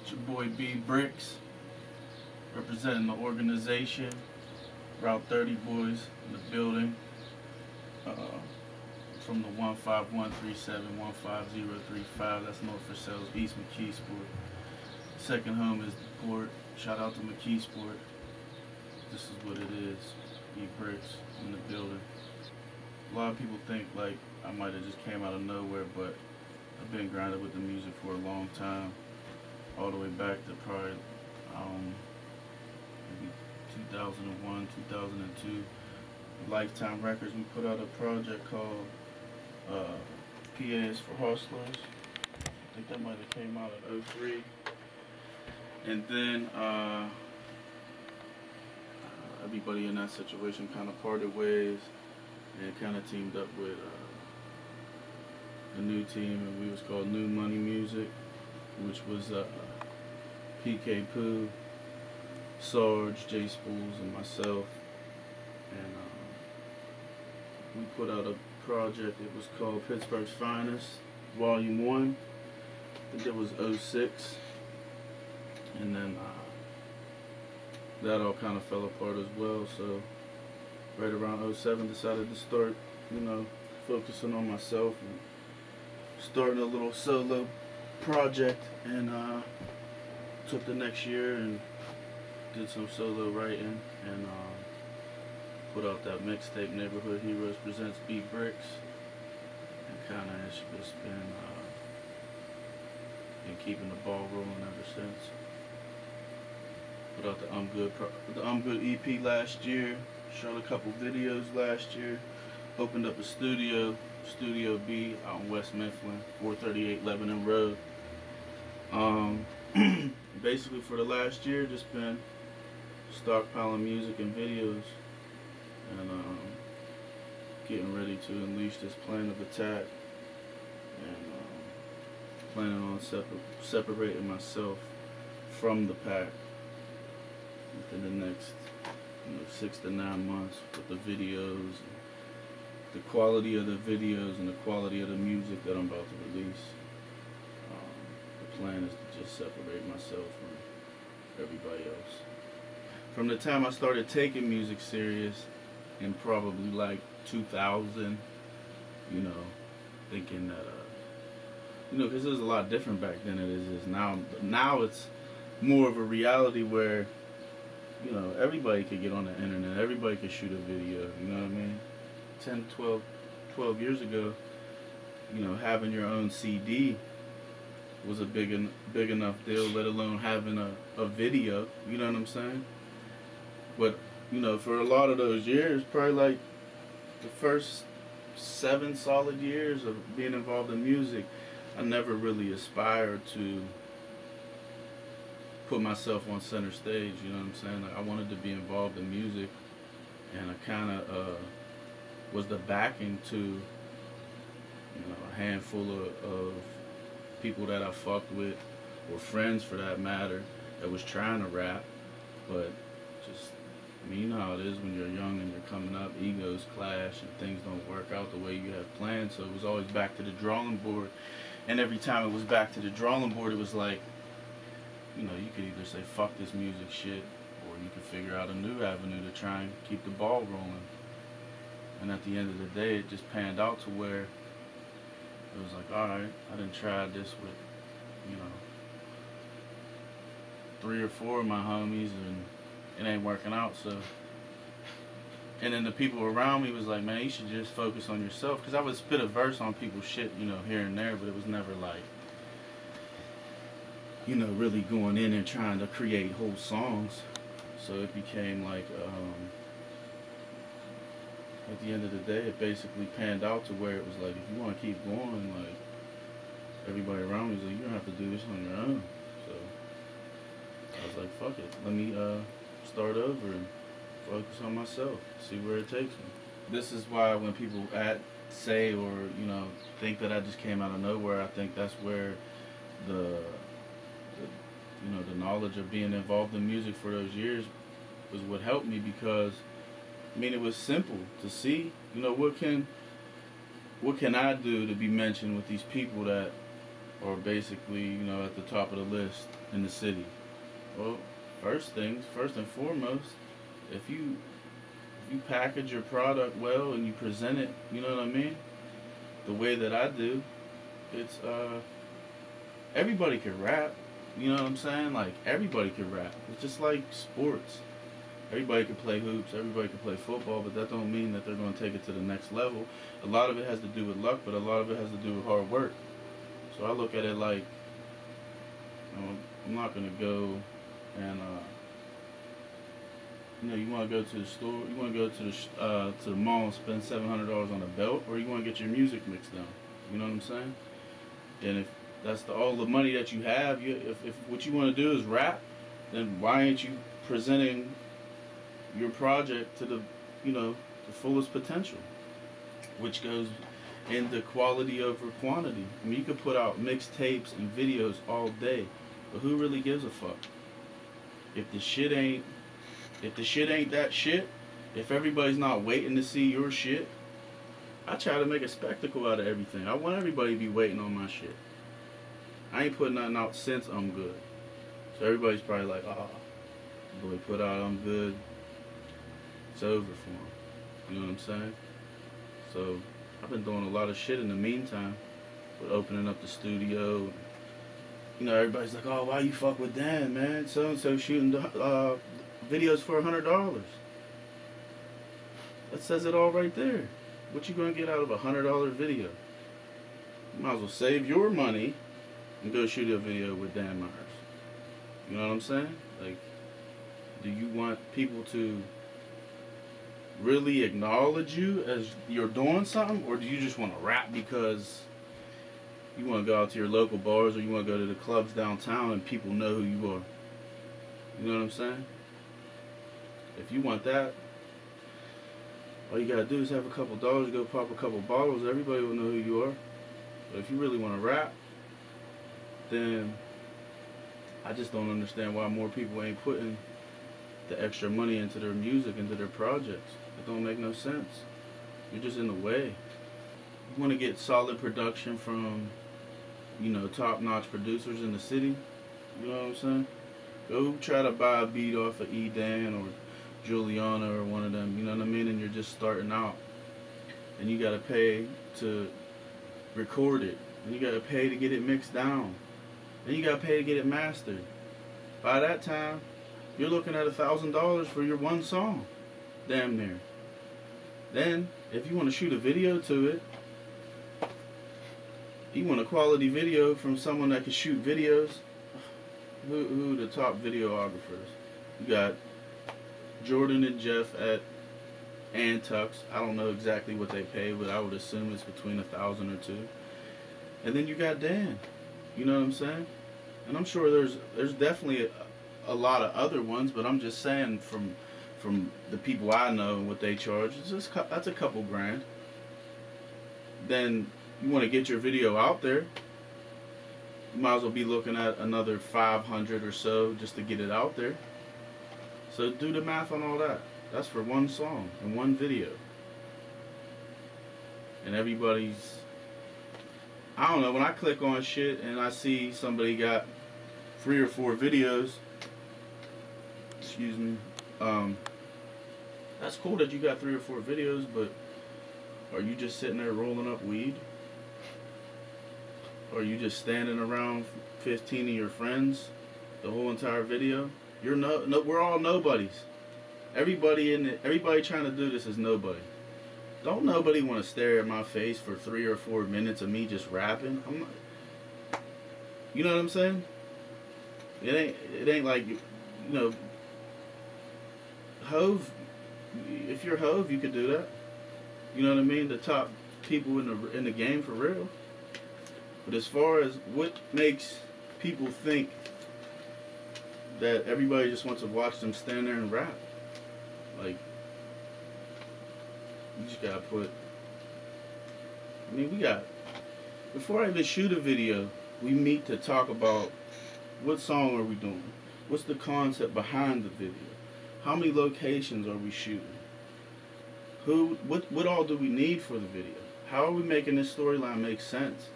It's your boy B.Brixx, representing the organization. Route 30 boys in the building. From the 15137-15035. That's North Sales, East McKeesport. Second home is the port. Shout out to McKeesport. This is what it is. B.Brixx in the building. A lot of people think like I might have just came out of nowhere, but I've been grinding with the music for a long time, all the way back to probably maybe 2001, 2002. Lifetime Records, we put out a project called PAs for Hustlers. I think that might have came out in '03. And then everybody in that situation kind of parted ways and kind of teamed up with a new team, and we was called New Money Music, which was PK Pooh, Sarge, J Spools, and myself. And we put out a project. It was called Pittsburgh's Finest, Volume 1. I think it was '06. And then that all kind of fell apart as well. So right around '07, decided to start, focusing on myself and starting a little solo project. And took the next year and did some solo writing and put out that mixtape, Neighborhood Heroes Presents B.Brixx, and kind of it's just been keeping the ball rolling ever since. Put out the I'm Good EP last year. Shot a couple videos last year. Opened up a studio, Studio B, out in West Mifflin, 438 Lebanon Road. Basically for the last year, just been stockpiling music and videos, and getting ready to unleash this plan of attack, and planning on separating myself from the pack within the next 6 to 9 months with the videos, the quality of the videos and the quality of the music that I'm about to release. The plan is to just separate myself from everybody else. From the time I started taking music serious in probably like 2000, thinking that because it was a lot different back then than it is now. But now it's more of a reality where everybody could get on the internet, everybody could shoot a video, you know what I mean? 10, 12 years ago, having your own CD was a big enough deal, let alone having a video, you know what I'm saying? But, for a lot of those years, probably like the first 7 solid years of being involved in music, I never really aspired to put myself on center stage, you know what I'm saying? Like, I wanted to be involved in music, and I kind of was the backing to a handful of people that I fucked with, or friends for that matter, that was trying to rap. But just, you know how it is when you're young and you're coming up, egos clash and things don't work out the way you have planned. So it was always back to the drawing board, and every time it was back to the drawing board, it was like, you could either say fuck this music shit, or you could figure out a new avenue to try and keep the ball rolling. And at the end of the day, it just panned out to where it was like, alright, I done tried this with 3 or 4 of my homies, and it ain't working out. So, and then the people around me was like, man, you should just focus on yourself, because I would spit a verse on people's shit, here and there, but it was never like, really going in and trying to create whole songs. So it became like, at the end of the day, it basically panned out to where it was like, if you want to keep going, like, everybody around me was like, you're going to have to do this on your own. So I was like, fuck it, let me start over and focus on myself, see where it takes me. This is why when people say or think that I just came out of nowhere, I think that's where the knowledge of being involved in music for those years was what helped me, because it was simple to see, what can I do to be mentioned with these people that or basically, you know, at the top of the list in the city? Well, first and foremost, if you package your product well and you present it, you know what I mean, the way that I do, it's everybody can rap. You know what I'm saying? Like everybody can rap. It's just like sports. Everybody can play hoops, everybody can play football, but that don't mean that they're going to take it to the next level. A lot of it has to do with luck, but a lot of it has to do with hard work. So I look at it like, you know, I'm not going to go and, you know, you want to go to the store, you want to go to the mall and spend $700 on a belt, or you want to get your music mixed down. You know what I'm saying? And if that's all the money that you have, if what you want to do is rap, then why ain't you presenting your project to the, you know, the fullest potential, which goes into quality over quantity. I mean, you could put out mixtapes and videos all day, but who really gives a fuck? If the shit ain't that shit, if everybody's not waiting to see your shit, I try to make a spectacle out of everything. I want everybody to be waiting on my shit. I ain't putting nothing out since I'm good. So everybody's probably like, oh, boy put out I'm good. It's over for him. You know what I'm saying? So I've been doing a lot of shit in the meantime with opening up the studio. You know, everybody's like, oh, why you fuck with Dan, man? So-and-so shooting videos for $100. That says it all right there. What you gonna get out of $100 video? You might as well save your money and go shoot a video with Dan Myers. You know what I'm saying? Like, do you want people to really acknowledge you as you're doing something, or do you just want to rap because you want to go out to your local bars, or you want to go to the clubs downtown and people know who you are? You know what I'm saying? If you want that, all you gotta do is have a couple dollars, go pop a couple bottles, everybody will know who you are. But if you really want to rap, then I just don't understand why more people ain't putting the extra money into their music, into their projects. It don't make no sense. You're just in the way. You want to get solid production from, you know, top-notch producers in the city. You know what I'm saying? Go try to buy a beat off of E-Dan or Juliana or one of them. You know what I mean? And you're just starting out, and you gotta pay to record it, and you gotta pay to get it mixed down, and you gotta pay to get it mastered. By that time, you're looking at $1,000 for your one song, damn near. Then, if you want to shoot a video to it, you want a quality video from someone that can shoot videos. Who the top videographers? You got Jordan and Jeff at Antux. I don't know exactly what they pay, but I would assume it's between 1,000 or 2. And then you got Dan. You know what I'm saying? And I'm sure there's definitely a lot of other ones, but I'm just saying from the people I know and what they charge, that's a couple grand. Then you want to get your video out there, you might as well be looking at another 500 or so just to get it out there. So do the math on all that. That's for one song and one video. And everybody's, I don't know, when I click on shit and I see somebody got 3 or 4 videos, excuse me, that's cool that you got 3 or 4 videos, but are you just sitting there rolling up weed? Or are you just standing around 15 of your friends the whole entire video? You're we're all nobodies. Everybody trying to do this is nobody. Don't nobody want to stare at my face for 3 or 4 minutes of me just rapping. I'm not, you know what I'm saying? It ain't like, you know, Hove. If you're Hove, you could do that. You know what I mean? The top people in the game for real. But as far as what makes people think that everybody just wants to watch them stand there and rap, like, you just gotta put, I mean, before I even shoot a video, we meet to talk about what song are we doing, what's the concept behind the video, how many locations are we shooting, what all do we need for the video, how are we making this storyline make sense.